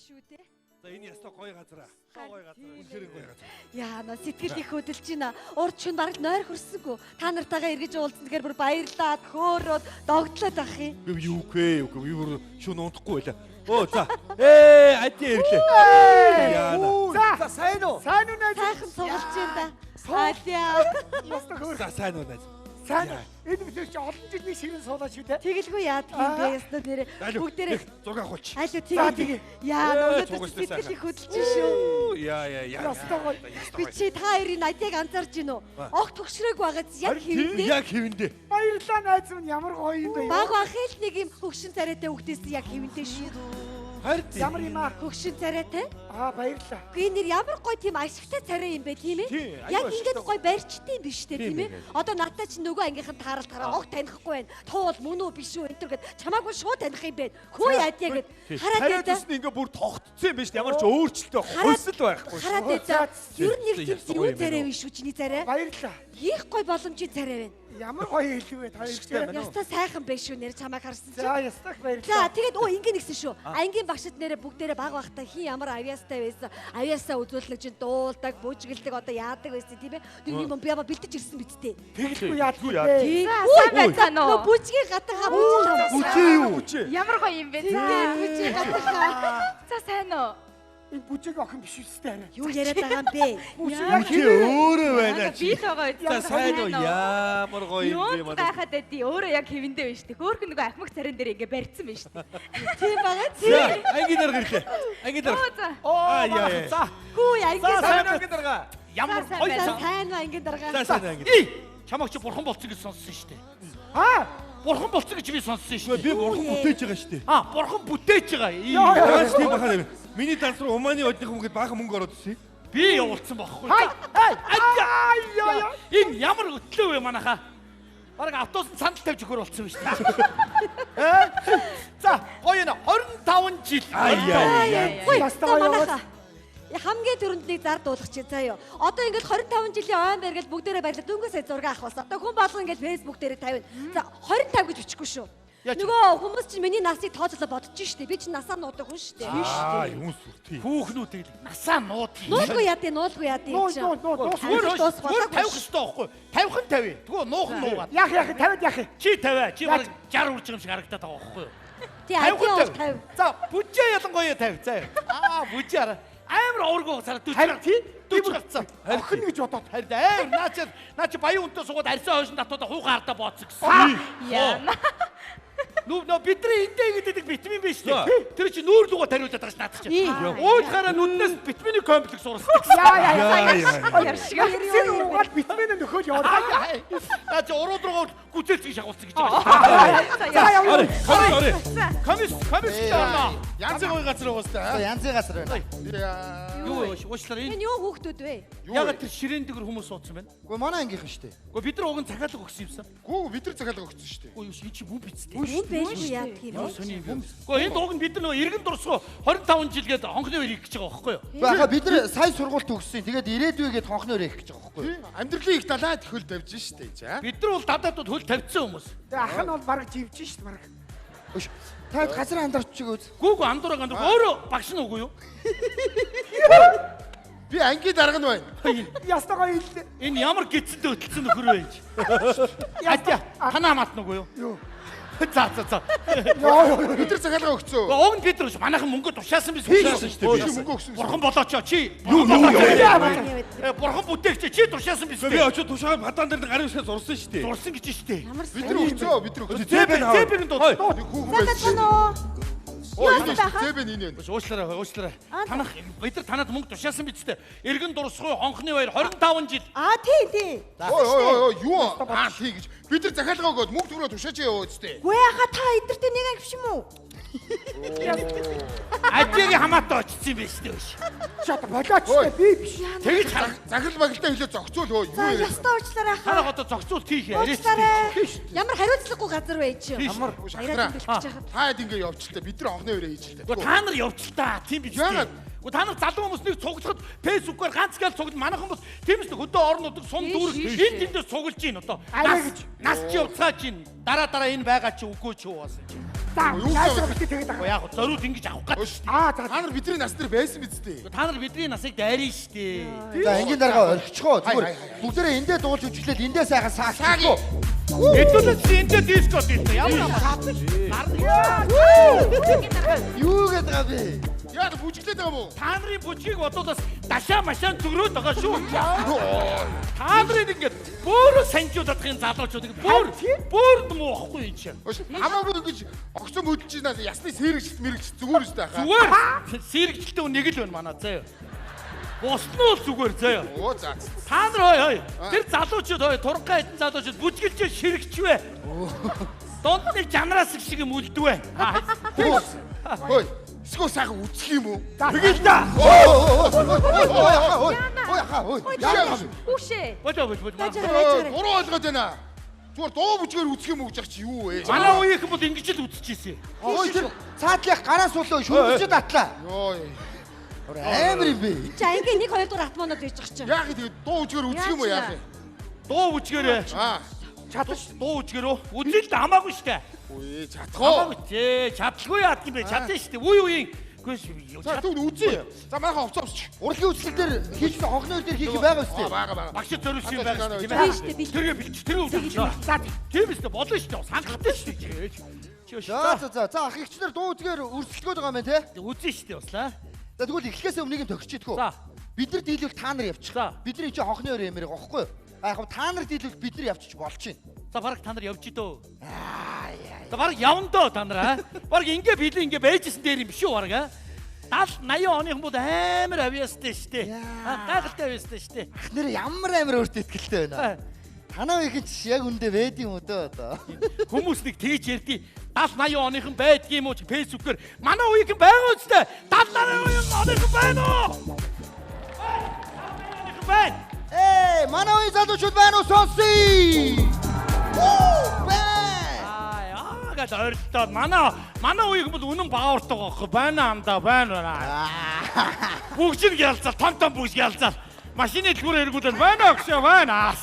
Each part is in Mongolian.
шүү дээ. За энэ ястаа гоё газар аа. Гоё газар. Үнэхээр гоё газар. Яа, на сэтгэл их хөдөлж байна. Урд шин бараг нойр хөрсөнгөө. Та нартайгаа эргэж уулзсан тэгэхээр бүр баярлаад, хөөрөөд, догтлоод ах юм. Юу вэ? Би бүр шүн унтахгүй байлаа. Оо за. Ади ирлээ. За сайн уу? Сайн уу найз? Сайхан цугалж байна да. Адиа. Яста хөөр. За сайн уу найз. Сайн. Энэ бид чи олон жилийн ширэн суулаа шүү дээ. Тэгэлгүй яадаг юм бэ? Ястаа нэрээ бүгдээрээ зураг авахч. айлуу тэгээ. Яа, өнөөдөр сэтгэл их хөдөлж шүү. Яа. Яста гоё. Би чи та хоёрын Адиаг анзаарж гин үү? Огт төгшрөөг байгааз яг хэвдээ. Яг хэвэндээ. Баярлалаа найз минь ямар гоё юм бэ? Баг ахэл нэг юм хөгшин царайтай үгдээс яг хэвдээ шүү. Харин Ямар юм аа? Хөгшин царайтай? Баярлалаа. Гүй нэр ямар гоё тийм ашигтай царай юм бэ тийм ээ? Яг ингэж гоё барьчтай юм биш үү тийм ээ? Одоо надтай ч нөгөө ангийнхан тааралдахаараа огт танихгүй байна. Туул мөн үү биш үү энэ төр гэд чамаагүй шууд таних юм бэ? Хөөе Адиа гэд хараад Хараад үс ингээ бүр тогтцсон юм биш ямар ч өөрчлөлтөө хойсол байхгүй. хараад байцаа. Ер нь нэг тийм юу царай биш үү чиний царай? Баярлалаа. Их гоё боломжийн царай байна. Ямар гоё хэлвэ баярлалаа. Ястаа сайхан байж шүү нэр чамайг харсан чинь. За ястаг За баярлалаа. тэгээд ингэ нэгсэн шүү. Ангийн багшид нэрээ бүгдээрээ баг багтаа хин ямар авьяастай байсан. Авьяасаа үзүүлэлэг чинь дуулдаг, бүжгэлдэг одоо яадаг байсан тийм ээ. Тэг юм би бэлдэж ирсэн биттэй. Тэгэлгүй яадаг За вэ? сайн байцаана уу? Бүжгийн гатахаа бүжиж Үчээ юу? Ямар гоё юм бэ? Тэгээд бүжгийн гатахаа. За сайн уу? Энэ бүжиг охин биш үстэй арай. Юу яриад байгаа юм бэ? Үчээ өөрөө байна чи. Би байгаа. За сайн уу? Ямар гоё юм бэ Юу манай. гайхаад байдий. Өөрөө яг хэвэндээ байна шүү дээ. Хөөхөн нөгөө ахмаг царин дээр ингээ барьсан байна шүү дээ. Тийм байгаа. За ангийн дараа гэрлээ. Ангийн дараа. За. Яа. За. Хүү ангийн Сайн ангийн дарга. Ямар сайн гоё байна. Сайн аа ангийн дарга. За сайн ангийн. чамаг чи бурхан болцсон гэж сонссон шүү дээ. Бурхан болцсон гэж би сонссон шүү Би дээ. бурхан бүтээж байгаа шүү дээ. Бурхан бүтээж байгаа. Яаж тийм бахаа. Миний данс руу Умааны одных хүмүүс баахан мөнгө ороод ирсэн. Би явуулсан байхгүй. Энэ ямар өтлөө вэ манайхаа? Бараг автобусанд сандал тавьж өгөхөр болцсон шүү дээ. За, гоё нэ 25 жил. Хөөе манайхаа. Хамгийн түрүүнд нэг зар дуулах чи заяа. Одоо ингээд 25 жилийн ойн байр гэж бүгдээрээ баярлаа. Дөнгөс сая зураг авах болсон. Одоо хүн болгон ингээд фэйсбુક дээр тавина. За 25 гэж бичихгүй шүү. Нөгөө хүмүүс чинь миний насыг тооцоолоо бодож штэ. Би чинь насаа нуудаг хүн штэ. Юм сүртэй. Хүүхнүүд насаа нууд. Нуулгүй яадیں۔ Нуулгүй яадیں۔ Зүгээр тавих хэрэгтэй байхгүй. Тавих нь тавь. Тэгвэл нуух нь нуугаад. Яах 50 яах. Чи тавиа. Чи бараг 60 үрж юм шиг харагдаад байгаа байхгүй юу? Тий адиа 50. За, бүжээ ялангуяа тавь. За. Бүжээ араа. Амар овргоо цараа дүүч гарцсан. Охин гэж бодоод. Харин наа чи баян үнтэй суугаад арьсан хойш татваа хуухаа ардаа бооцсон гэсэн. Яна. Нөө бидний эндээ гэдэг витамин биш үү? Тэр чи нүүр лугаа тариулаад байгаа ш наадах чи. Уудлахаараа нүднээс витамины комплекс урсдаг. Яршиг угаал витамин нөхөөл яваад. Наа чи урууд руугаа гүцэлцгийг шагуулсан гэж байгаа. Камис таана. Янзын гоё газар угаастай. Янзын газар байна. Юу уучлаарай. Энэ юу хүүхдүүд вэ? Ягаад тэр ширээн дэгэр хүмүүс суудсан байна? Гэхдээ манай ангийнхан шүү дээ. Гэхдээ бид нар уг нь захиалга өгсөн юмсан. Гүү бид нар захиалга өгсөн шүү дээ. Өө чи бүм бицтэй. Хүн байхгүй яадаг юм. Сони юм. Гэхдээ энд уг нь бид нар нөгөө иргэн дурсгоо 25 жил гээд хонхны өөр их гэж байгаа байхгүй юу? Бага бид нар сая сургуульд төгссөн. Тэгээд ирээдүйгээд хонхны өрөө их гэж байгаа байхгүй юу? Амьдралын их далаад хөл тавьж шүү дээ за. Бид нар бол дадаадууд хөл тавьсан хүмүүс. Ах нь бол бараг живж шít бараг. Таад газар андарч чиг үз. Гүүг андуураг өөрөө багш нь үгүй юу? Би ангийн дарга нь байна. Ястаа гоё хэллээ. Энэ ямар гидсэндээ өтөлсөн нөхөр вэ гэж. Ятя танаа матна үгүй юу? Юу. За. Бид нар захиалга өгсөн. Уг нь бид нар манайхан мөнгө тушаасан биш үү? Чи мөнгө өгсөн. Бурхан болооч чи. Бурхан бүтээгч чи тушаасан биш үү? Би очиж тушаа бадаан дээр гарын шээ зурсан шүү дээ. Зурсан гэж шүү дээ. Бид нар өгсөн. Бид нар өгсөн. Зэбэн доо. Хүүхэн Зэбэн энэ байна. Уучлаарай. Танах бид нар танад мөнгө тушаасан биз дээ. Иргэн дурсгой хонхны баяр 25 жил. Тий. Юу тий гэж. Бид нар захиалга өгөөд мөнгө төгрөө тушаач яваа үстэй. Гүй яха та эдэртээ нэг анги биш юм уу? Ажигийн хамаатай очсон юм биш үү? Чад болооч би биш. Тэгэж Захирал багтаа хэлээ зогцуул юу За вэ? ястаа уучлаарай хаа. танах одоо зогцуулт хийх яриач. Ямар хариуцлагагүй газар вэ чи? Ямар Баяраа бэлтгэж яхад. хаад ингэ явчихлаа. Бид нар хонхны өрөө хийж л дээ. Та нар явж л та. Тийм биш үү? Яагаад Уу та нар залуу хүмүүс нэг цуглахад фэйсбүүкээр ганц гал цуглаж манайхан бол тиймээс хөдөө орнуудыг сум дүүрэг энэ тэндээ цуглаж гин одоо. Нас чи уцааж гин. Дараа энэ байгаа чи үгүй ч юу бас. За яасан бити тэгээд байгаа. Яг зориуд ингэж авах гэж шүү дээ. Аа Та нар бидний нас дээр байсан биз дээ. Та нар бидний насыг дайрын шүү дээ. За энгийн дарга орхичихоо. Зүгээр бүгдээрээ эндээ дуулж үжиглээд эндээ сайхан саагчгүй. Эдгээр чи эндээ диско диско. Ямар хаадаг. Юу гэдэг байгаа бэ? Яг бүжиглээд байгаа мó. Та нарын бүжгийг бодвол бас дашаа машаан зүгрөөд байгаа шүү. Та нарын ингээд бүр санжуудахын залуучууд бүр муухгүй юм чинь. Хамаагүй ингэж огцом хөдөлж байна. Ясны сэрэгч мэрэгч зүгээр шүү дээ. Зүгээр сэрэгчлээ нэг л байна манаа заяа. Бусд нь бол зүгээр заяа. Оо за. Та нар хой тэр залуучууд хой туранхай хэдэн залуучууд бүжгэлж ширэгчвэ. Донд нэг жанраас шиг юм үлдвэ. Хөөе. Скоо сайхан үсэх юм уу? Тэгэл да. Ой. Хүүшээ. Бодоо. Буруу ойлгоод байна. Зүгээр дуу бүжгээр үсэх юм уу гэж чи юу вэ? Манай үеийнхэн бол ингэж л үсчихсэн. Ой тэр цаатлах гараас болоо шүрмжид атлаа. Йоо. Амар юм бэ. За ингээ 1 2 дугаар атмонод хийж байгаа чинь. Яг тэгээд дуу бүжгээр үсэх юм уу яах вэ? Дуу бүжгээрээ. Чадчих дуу бүжгээрөө. Үзэл хамаагүй штэ. Үй чадхоо. Хамаагүй чадлаггүй яах юм бэ? Чадна штэ. Үе. За түүн үзье. За манайхаа овцоос. Урлагийн үйлчлэл дээр хийж хонхны дээр хийх байгаа үстэй. Бага. Багш зориулсан юм байна шүү Тийм шүү дээ. тэргээ бэлч тэргээ үзэж. За тийм үстэ болно шүү дээ. Санхтай шүү дээ. За ах ихчнэр дуу үзгээр өрсөлдгөөд байгаа юм байна те. Үзэн шүү дээ баслаа. За тэгвэл эхлэхээс өмнө нэг юм төгсчихдгүү. За. Бид нар дийлвэл та нар явчих. За. Бидний чи хонхны өөр юмэр гохгүй. Яг та нар дийлвэл бид нар явчих болж чинь. За бараг та нар явж идөө. За бараг явна доо та нар аа. Бараг ингээ билээ ингээ байжсэн дээр юм шүү бараг аа. 70 80 оных бол амар авьяастай штэ. Гайхалтай авьяастай штэ. Ах нэр ямар амар өөртөө ихтэй байна. Танаа их ч яг үндэ байд юм уу дөө одоо. Хүмүүс нэг тэгж ярдیں۔ 70 80 оныхан байдгийн юм уу чи фэйсбүүкээр манай үеийн байгаа үстэй. 70 80 оныхан байна уу? Байна. Манай үеийн залуучууд байна уу сонсъё? Гад ойртоод манай үеийг бол үнэн баавартай байхгүй байна амда байна. Бүгд нь ялцал том бүгд ялцал. Машины дэлгүүр эргүүлээд байна гэж байна.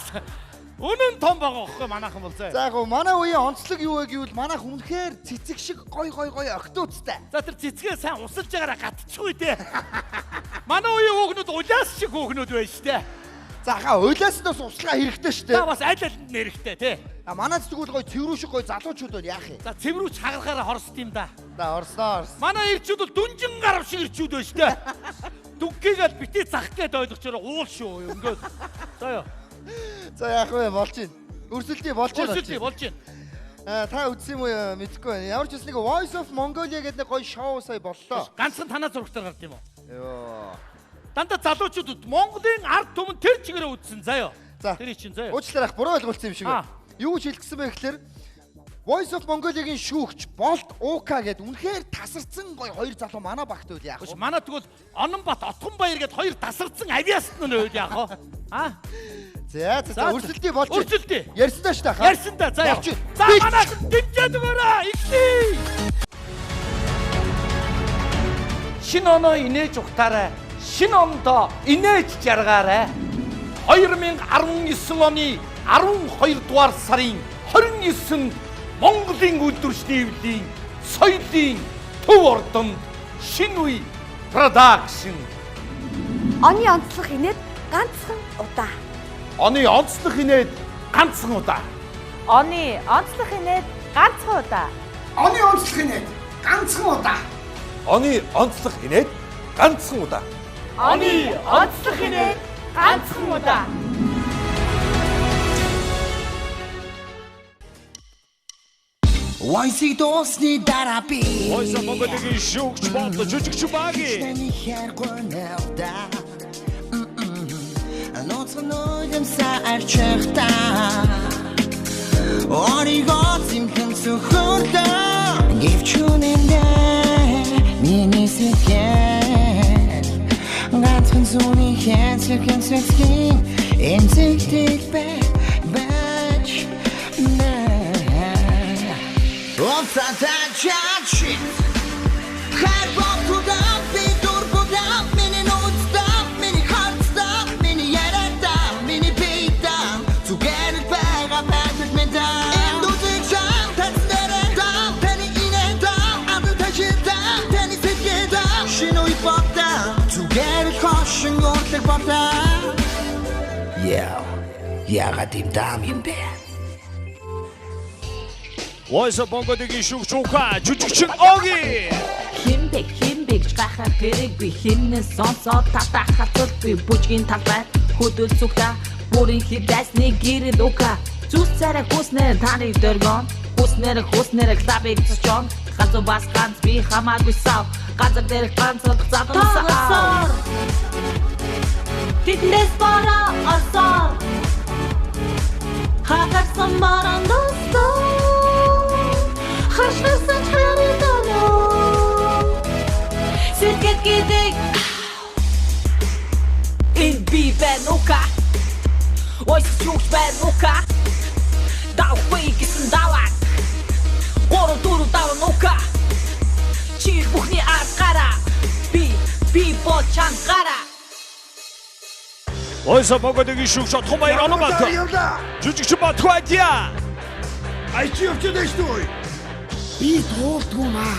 Үнэн том байгаа байхгүй манайхан бол зөө. За яг манай үеийн онцлог юу вэ гэвэл манайх үнэхээр цэцэг шиг гой октоцтой. За тэр цэцгээ сайн усалж байгаараа гатчихгүй дээ. Манай үеийн хүүхнүүд улаас шиг хүүхнүүд байна штэ. За хаа ойлааснаас услага хэрэгтэй штэ. За бас аль аль нь хэрэгтэй тий. Манайд тэгвэл гой цэврүү шиг гой залуучууд байна яах юм. За цэврүүч хагарахаараа хорсд юм да. За орсноо. Манай ирчүүд бол дүнжин гарав шиг ирчүүд байна штэ. Дүнгээгээл битээ зах гээд ойлгочоор уул шүү өнгөө. За ёо. За яах вэ болж байна. Өрсөлдөө болж байна. Болж байна. Та үзсэн юм уу мэдэхгүй байна. Ямар ч бас нэг Voice of Mongolia гэдэг нэг гоё шоу сая боллоо. Ганцхан танаа зурагтаар гард юм уу? Йоо. Дандаа залуучууд Монголын ард түмэн тэр чигээрээ үзсэн заяа. Тэр чинь заяа. Уучлаарай буруу ойлголцсон юм шиг байна. Юу ч хэлчихсэн бэ гэхээр Voice of Mongolia-гийн шүүгч Болт Уука гэдэг үнэхээр тасарсан гоё хоёр залуу манай багт үл яах вэ? Манай тэгвэл Ононбат Отгонбаяр гэдэг хоёр тасарсан авиаст нь үл яах вэ? За өрсөлдөө болж байна. Өрсөлдөө. Ярьсан даа шүү дээ. Ярьсан даа заяа. За манайх дэмжээд өгөөрэй. Ихний. Шинэ оноо инээж ухтаарай. Шинэ ондоо инээж жаргаарай. 2019 оны 12 дугаар сарын 29-нд Монголын үйлдвэрчдийн соёлын төв ордонд шинэ үе продакшн. Оны онцлог инээд ганцхан удаа. Оны онцлог инээд ганцхан удаа. Оны онцлог инээд ганцхан удаа. Оны онцлог инээд ганцхан удаа. Оны онцлог инээд ганцхан удаа. Оны онцлог инээд ганцхан удаа. Вайси досны дарапи. Voice of Mongolia-гийн шүүгч болдог жүжигч багийн. Тэний хэргүй навда. Ноцнойм саарчхта. Оригоо зимхэн сөхөрдө. Гэвчүнэндэ миний сэтгэл. Ганцхан зүний хэнцлэгэн сэцгийн эмзэгтэй бэж. Оцатачачи. Хайр бог туда би дур будам. бодоо. Яагаад юм даам юм бэ? Voice of Mongo-гийн шүүгч Ука жүжигчин Оги. Химбэг гахаа хэрэг би хиннээс сонсоод татахацул би бүжгийн талбай хөдөл зүгтаа бүрийн хидасны гэрэл Ука зүс царай хүснээр таны дөргон хүснээр клабыг цочон газар бас ганц би хамаагүй сав газар дээр ганц задамсаа Тэднээс бараа асар хагасан баран достоо хашгасан харидано Сэтгет гэдэг ин би бэнука ой сүч бэнука давхой гисэн даваа гoro дуру давнука чи бүхний аргара би бочан гара Voice of Mongo-гийн шүүгч Томаяр Ономат жүжигчин Батхуадиа Айчи өвчөд шүү. Би дуулдгүй маа.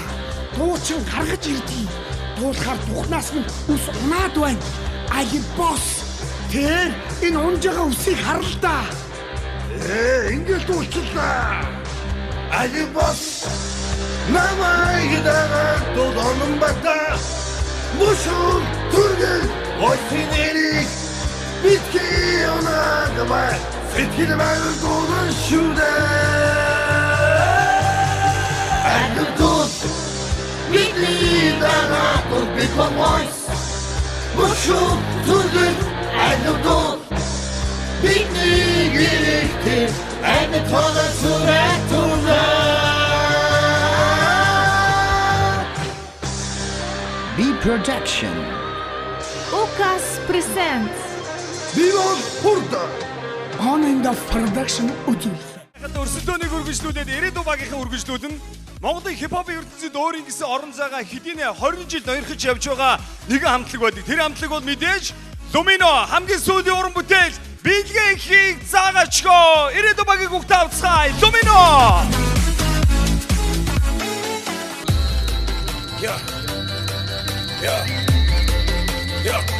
Дуучин гаргаж ирдий. Дуулахаар бухнаас нь ус унаад байна. Али босс. Тэр энэ унжбайгаа усыг хар л да. Ингээд уучлаа. Али босс. Намайг дагаад дуулан бата. Мушуу түргэн ойсинэрийг битгий онаад бай. Сэтгэл маань дуулан шүдээ. And the truth, meet me, the truth, become voice. Mushu, truth, and the truth, meet me, get and the truth, to B Production. Ukas presents. Viva Purda. On in the production үзүүлэлт. Өрсөлдөөнийг үргэлжлүүлээд ирээдүйн багийнхаа үргэлжлүүл нь Монголын хипхопын ертөнцид өөрийн гэсэн орон зайгаа хэдийнэ 20 жил ноёрхож явж байгаа нэгэн хамтлаг байдаг. Тэр хамтлаг бол мэдээж Lumino хамгийн сүүлийн уран бүтээл биелгэхийг заагачгоо ирээдүйн багийг угтаавцгаая Lumino. Ja,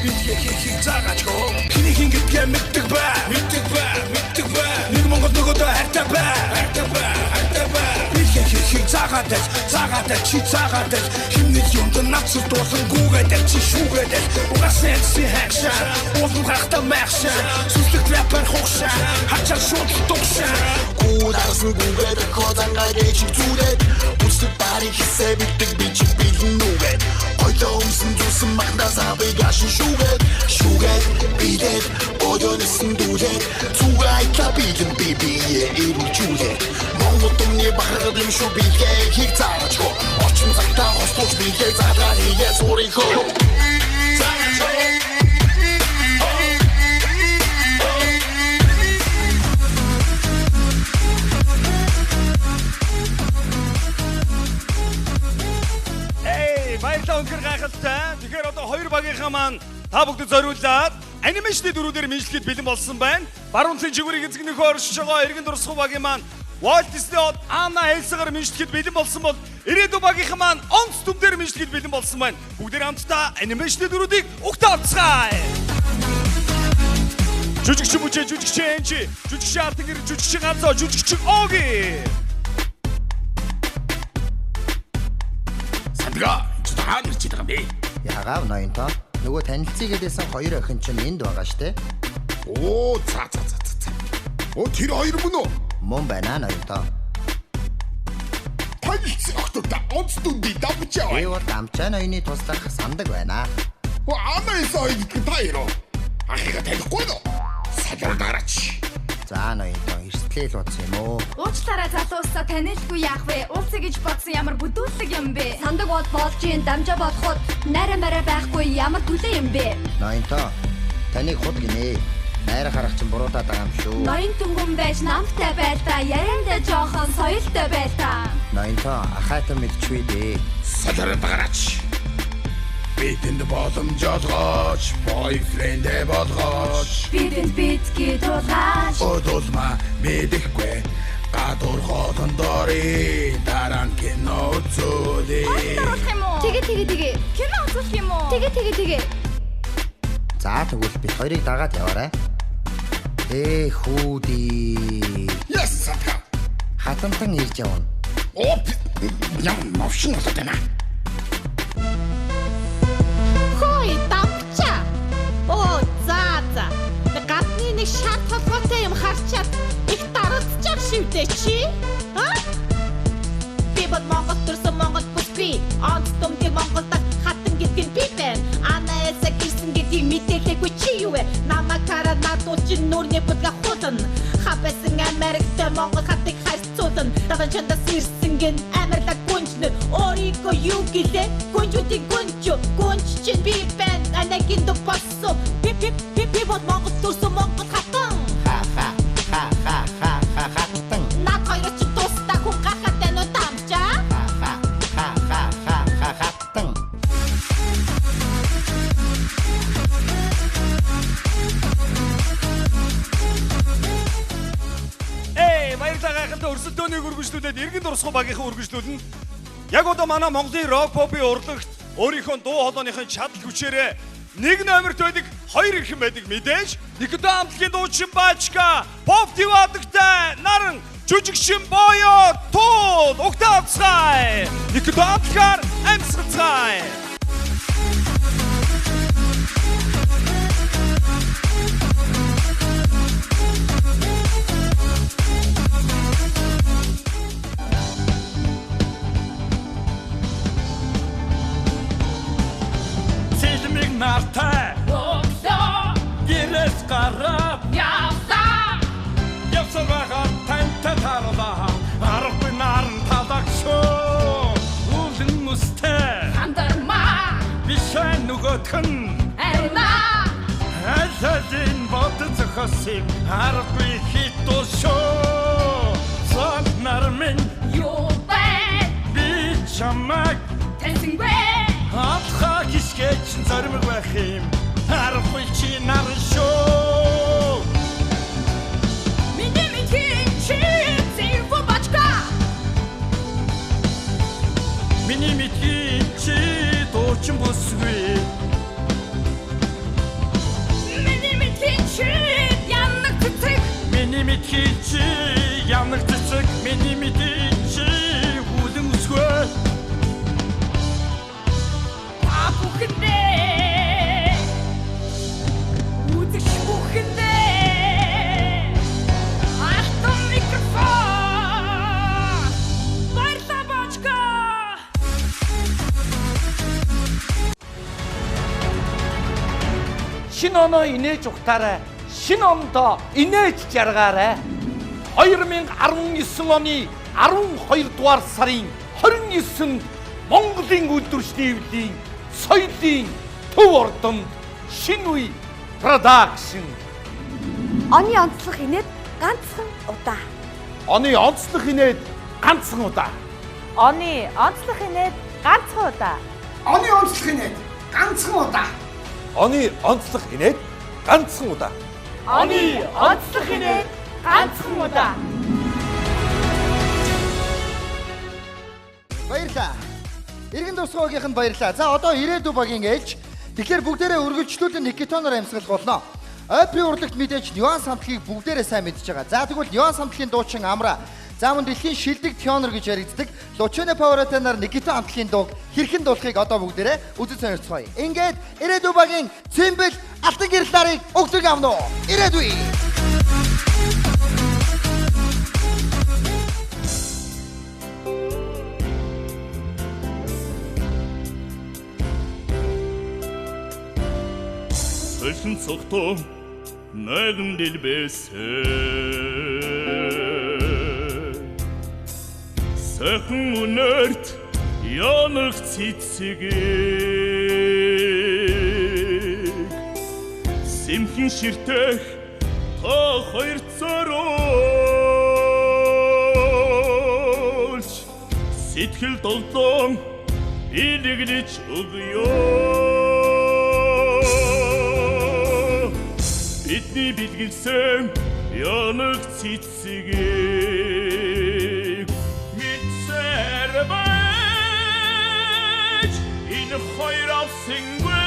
биелгэхийг заагачгоо Хиний хингэдгээ мэддэг бай. Нэг Монгол нөгөөдөө хайртай бай. Биелгэхийг заагаад чи заагаад хинээс юмд нацс дуусан гүгээд чи шүүгээд угасаа си хэкшаа уулын гарахта мэршаа сүслэг рэпер хогшаа хачаа шууд тогшаа гударсан гүгээд кодангаа гэж зүрээд үстэй пари хийсэ битэг бич билэн нүгээд ойлоо өмсөн зүсэн махнаас авигаш шүүгээд бидээ одонсэн дүүлээд цугай капитэн бибие ирүүлжүүлээд Монгол өмнө бахаргад юм шүү биелгэхийг заагачгоо орчин цагтаа хослуулж биелгээ заагаад хийгээ суурийнхөө Баярлалаа өнкөр гайхалтай. Тэгэхээр одоо хоёр багийнхаа маань та бүгд зориулаад анимашны дөрүүдээр мэдлэгэд бэлэн болсон байна. Баруун цэн жигүүрийн эзэгнөхөө оршиж байгаа эргэн дурсах багийн маань Walt Disney Анна Эльсагаар мэдлэгэд бэлэн болсон бол ирээдүйн багийнхаа маань онц дүмдэр мэдлэгэд бэлэн болсон байна. Бүгдээр хамтдаа анимашны дөрүүдийг угтаавцгаая. Жүжигчин бүжээ, жүжигчин Энжи, жүжигчин Алтангэр, жүжигчин Ганцоо, жүжигчин Оги. Сандга хаана ирж байгаа юм бэ? Яагаад ноёнтоо? Нөгөө танилцъя гэдээсэн хоёр охин чинь энд байгаа штэ. Оо, за. Оо, тэр хоёр мөн үү? Мөн байна ноёнтоо. Танилцсан охтуудаа онц дүндий давчаа. Би бол дамчаа ноёны туслах сандаг байна. Оо, амайсаа идэх тайро. Ахига танихгүй нөө. Садар дараач. За ноёнтоо эрсдлээл утсан юм уу? Уучлаарай залуусаа танилцгүй яах вэ? Уулзъя гэж бодсон ямар бүдүүлэг юм бэ? Сандаг бол болж ийн дамжаа бодоход найраа мараа байхгүй ямар төлөө юм бэ? Ноёнтоо таныг худ гинэ. Найраа харах чинь буруудаад байгаа юм шүү. Ноён түнгэн байж намтай байл та, яриандаа жоохон соёлтой байл та. Ноёнтоо ахайтан мэдчихвээ дээ. Садар дараач. Бидэнд боломж олгооч, boyfriend болгооч. Бидэнд битгий тулгаач. Одолма мэдэхгүй. Гадуур хоолн дори дараа нь кино үзүүлээ. Тэгээ. Кино үзүүлэх юм уу? Тэгээ. За тэгвэл бид хоёрыг дагаад яваарай. Хүүдий. Yes, сатга. Хатантан ирж явна. Яа, мовшин болоод байна. Хой давча. Оо за. Гадны нэг шат толгойтой юм харчаад их дарагдчих шивдэ чи. Би бод Монгол төрсөн Монгол бүсгүй. Онцтомдыг Монголд хатан гэдгийг би байна. Анаэсэ гисэн гэдгийг мэдээлээгүй чи юу вэ? Намайг хараад надад чи нүрний бүдга хутан. Хапэсэн Америкт Монгол хатыг хайрцуулан. Дадан чандас ирсэн гэн амарлаг гүнжнэр. Орийко юу гэлээ? Гүнжүүдийн гүнж чинь би байна. Анагийн ду боссо. Би бод Монгол төрсөн Монгол хатан. Хатан. Наад хоёр чи тусдаа хүн гахаад байна уу тамча? Хатан. Баярлалаа гайхалтай өрсөлдөөнийг үргэлжлүүлээд иргэн дурсгал багийнхаа үргэлжлүүлнэ. Яг одоо манай Монголын рок попын урлагт өөрийнхөө дуу хоолойныхын чадал хүчээрээ нэг номерт байдаг, хоёр ирхэн байдаг мэдээж. Никто амтлагийн дуучин Бачка, поп дивадагтай наран жүжигчин боёо тууд угтаацгай. Никто амтлагаар амьсгацгай. Нартай гэрээс гараад явсан байгаа тантай тарлаа аргагүй наран талагшоо үүлэн нүстэй хандармаа бишээ нөгөөтгөн арна алсын бодцохосыг аргагүй хитошоо сан нармын юу бэ би чамаг тэнсэнгвэ Атха гисгэч зармаг байх юм. Харахгүй чи нар шоо. Миний чи зэвэ бачка. Миний чи дуучин бүсгүй. Миний чи янаг цэцэг. Миний чи янаг цэцэг. Миний чи үлэн үсгүй. Бүхэндээ үзэж бүхэндээ алтан микрофон баярлалаа бачка. Шинэ оноо инээж ухтаарай. Шинэ ондоо инээж жаргаарай. 2019 оны 12 дугаар сарын 29-нд Монголын үйлдвэрчдийн соёлын төв ордонд шинэ үе продакшн. Оны онцлог инээд ганцхан удаа. Оны онцлог инээд ганцхан удаа. Оны онцлог инээд ганцхан удаа. Оны онцлог инээд ганцхан удаа. Оны онцлог инээд ганцхан удаа. Оны онцлог инээд ганцхан удаа. Баярлалаа. Иргэн дурсгаагийнх нь баярлалаа. За одоо ирээдүй багийн ээлж. Тэгэхээр бүгдээрээ үргэлжлүүлэн Никитоноор амьсгал болно. Опри урлагт мэдээж нюанс хамтлагийг бүгдээрээ сайн мэдж байгаа. За тэгвэл нюанс хамтлагийн дуучин Амра. За мөн дэлхийн шилдэг тенор гэж яригддаг Лучоне Паваратанаар Никито хамтлагийн дууг хэрхэн дуулахыг одоо бүгдээрээ үзэж сонирцгоё. Ингээд ирээдүй багийн цэмбэл алтан гэрэл нарыг өгдөг авно. Ирээдүй. Ölçün soktum nagın dilbese Sakın unört yanık çitsigi Simkin şirtek ta hayır sarolç Sitkil doltum iligli çıgıyor Бидний бэлгэлсэн янаг цэцгийг мэдсээр байж энэ хоёр авсангүй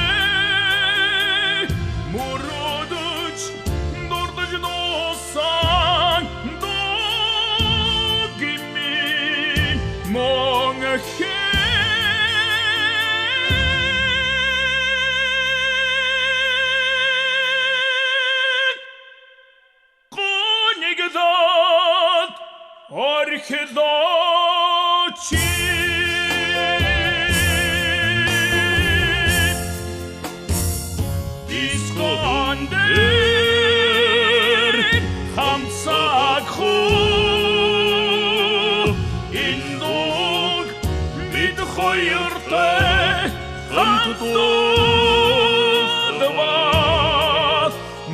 орхилоод орхилооч Дискондэр хамсагхуу индуг бид хоёртой хамтдаа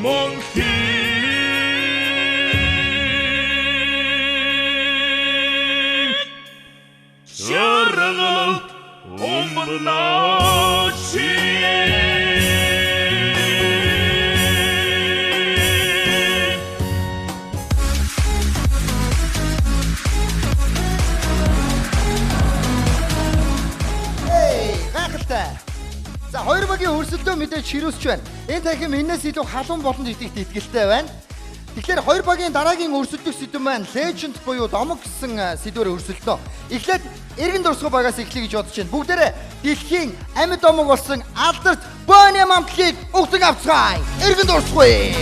монхи Шаргалт умбнаачи За хоёр багийн өрсөлдөө мэдээж ширүүсч байна. Энэ танхим энэс илүү халуун болон гэдэгт итгэлтэй байна. Тэгэхээр хоёр багийн дараагийн өрсөлдөх сэдв маань Legend буюу домог гэсэн сэдвээр өрсөлдөө. Эхлээд эргэн дурсгал багаас эхлэе гэж бодож байна. Бүгдээрээ дэлхийн амьд домог болсон алдарт Бони Мамтлыг өгдөг авцгаая. Эргэн дурсгая.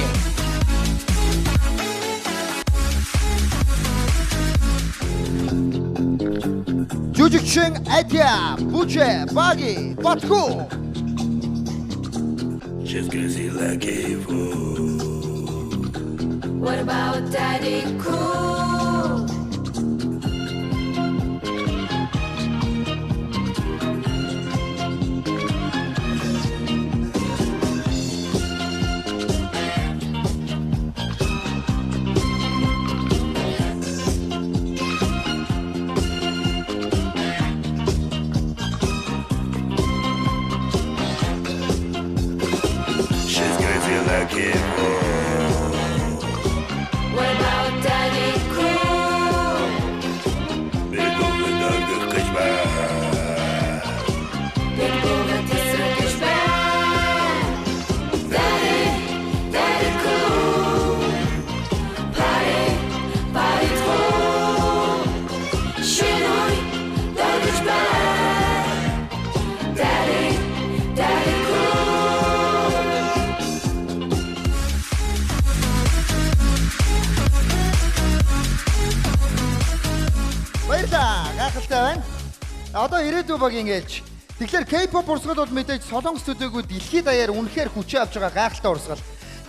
Жүжигчин Адя, Буче, Баги, Батху. Just cause he like it. What about Daddy Cool? What about Daddy Cool? Big over the kışbar. Big over the kışbar. Daddy Cool. Party cool. Şenoy da kışbar. Daddy Баярлалаа. Гайхалтай байна. Одоо ирээдүйн багийн ээлж. Тэгэхээр K-pop урсгал бол мэдээж солонгос төдийгүй дэлхийд даяар үнэхээр хүчээ авч байгаа гайхалтай урсгал.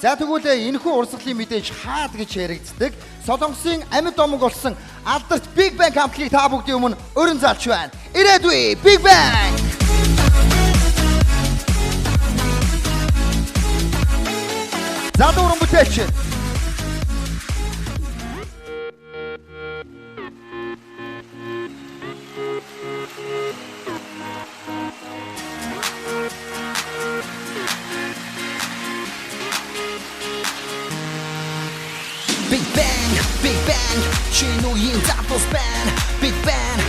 За тэгвэл энэхүү урсгалын мэдээж хаад гэж яригддаг. Солонгосын амьд домог болсон алдарт Big Bang хамтлагийг та бүгдийн өмнө өрн залж байна. Ирээдүй Big Bang. Задууран бүтээч. Big Bang, шинүүийн запус байна. Big Bang,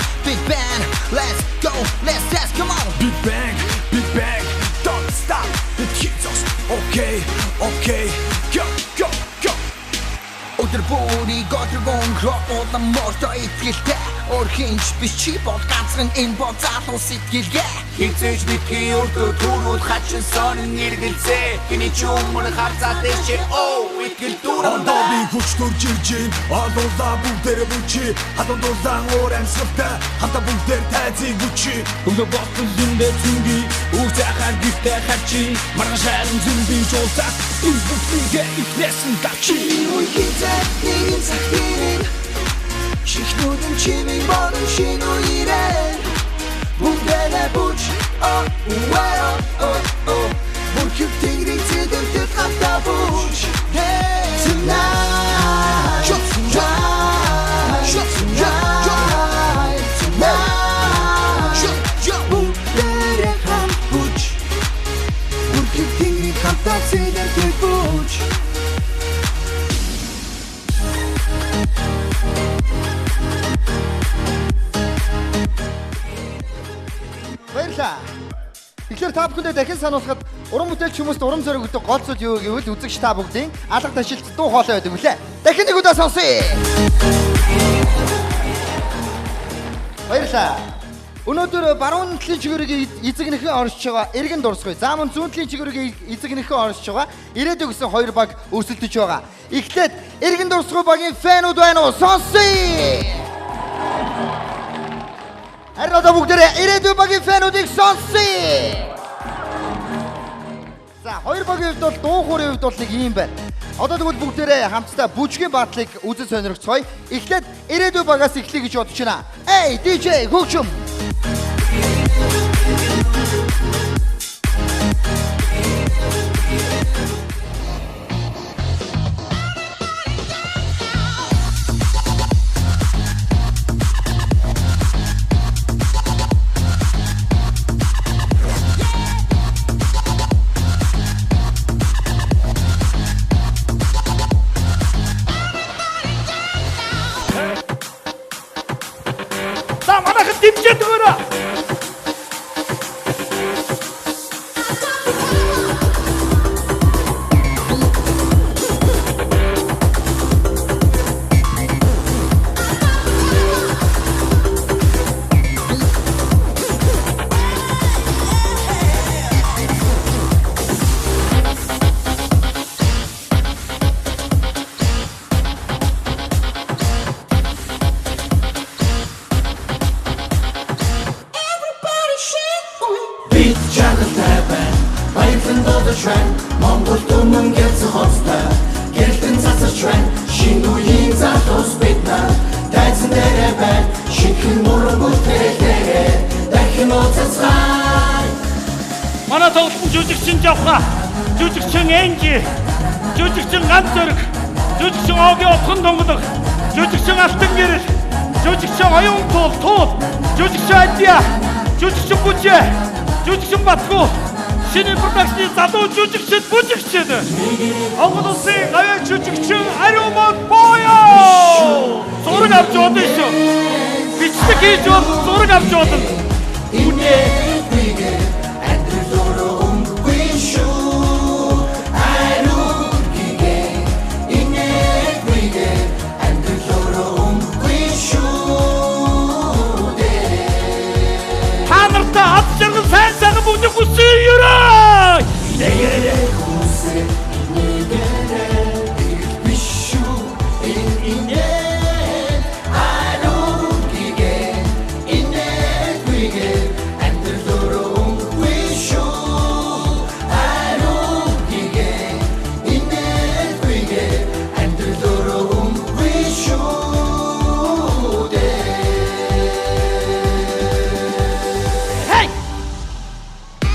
let's go, let's dance, come on. Big Bang, don't stop, it keeps us okay, go. Өдөр бүрий готргон крокодон морто итгэлтэй. Орхинч биш чи бол ганцхан энэ бол залуу сэтгэлгээ. Хизээж бидний өртөө түрүүд хачин сонин нэргэлцээ. Хиний ч өмнө харцаад дэшээ, итгэл дүүрэн. Ондоо би хүч төрж ирж гин, олуулаа бүгдээрээ бүчи. Хатан дулаан уур амьсгалтай, хамтаа бүгдээр тайзыг бүчи. Өнгө бодлол зөндөө зүнги Үсэхэр гихтэй харчи Марга шарын зөндөө жолтак Бүгдээ ихлэсэн дачи Үе хизээ нэгэн сахирын Чихнүүдэн чимийн бодон шинүү ирэн Бүгдээрээ бүч Бүрхэг тэнгэрийн цэдэртэд хамтаа бүч Tonight Бүгдээрээ хамт бүч Бүрхэг тэнгэрийн хамтаа цэдэртэд бүч Баярлалаа. Тэгэхээр та бүхэндээ дахин сануулхад уран бүтээлч хүмүүст уран зориг өгдөг гол зүйл юу гэвэл үзэгч та бүгдийн алга ташилт дуу хоолой байдаг үлээ. Дахин нэг удаа сонсъё. Баярлалаа. Өнөөдөр баруун талын чигүүрийг эзэгнэхэн оршиж байгаа эргэн дурсгая. За мөн зүүн талын чигүүрийг эзэгнэхэн оршиж байгаа ирээдүйг гэсэн хоёр баг өрсөлдөж байгаа. Эхлээд эргэн дурсгай багийн фэнүүд байна уу? Сонсъё! Харин одоо бүгдээрээ ирээдүйн багийн фэнүүдийг сонсъё! За хоёр багийн хувьд бол дуу хуурын хувьд бол нэг юм байна. Одоо тэгвэл бүгдээрээ хамтдаа бүжгийн батлыг үзэн сонирхцгоё. Эхлээд ирээдүйн багаас эхлэе гэж бодож байна. Эй, DJ хөгжим. За манайхан дэмжээд өгөөрэй. Бид чанартай байна. Баярлан дуудаж байна. Монгол түмэн гэлцэн хоцтой. Гэрэлтэн цацарч байна. Шинэ үеийн залуус бид нар тайзан дээрээ байна. Шинхэн мөрөн бүтээлээрээ дахин уулзцгаая. Манай тоглолтын жүжигчин Жавха, жүжигчин Энжи, жүжигчин Ганц Зориг, жүжигчин Огийн Отхон Донголог, жүжигчин Алтан Гэрэл, жүжигчин Оюун Туул, жүжигчин Адия, жүжигчин Бүжээ, жүжигчин Батгуу, шинэ продакшны залуу жүжигчин бүжигчин. Монгол улсын гавьяа жүжигчин Ариумод Боёо. Зураг авч удаа шүү. Бичлэг хийж бол зураг авч удаа. Сайн бүгд хүсээ ерөө. Нэгэрээ хүсээ нэгэрээ бишүү инээ аруугигээ инээ гүгээ андэрдөрөө бишүү аруугигээ инээ гүгээ андэрдөрөө бишүү.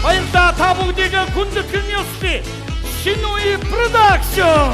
Баярлалаа та бүгдийг хүндэтгэн ёслий. Шинэ үе продакшн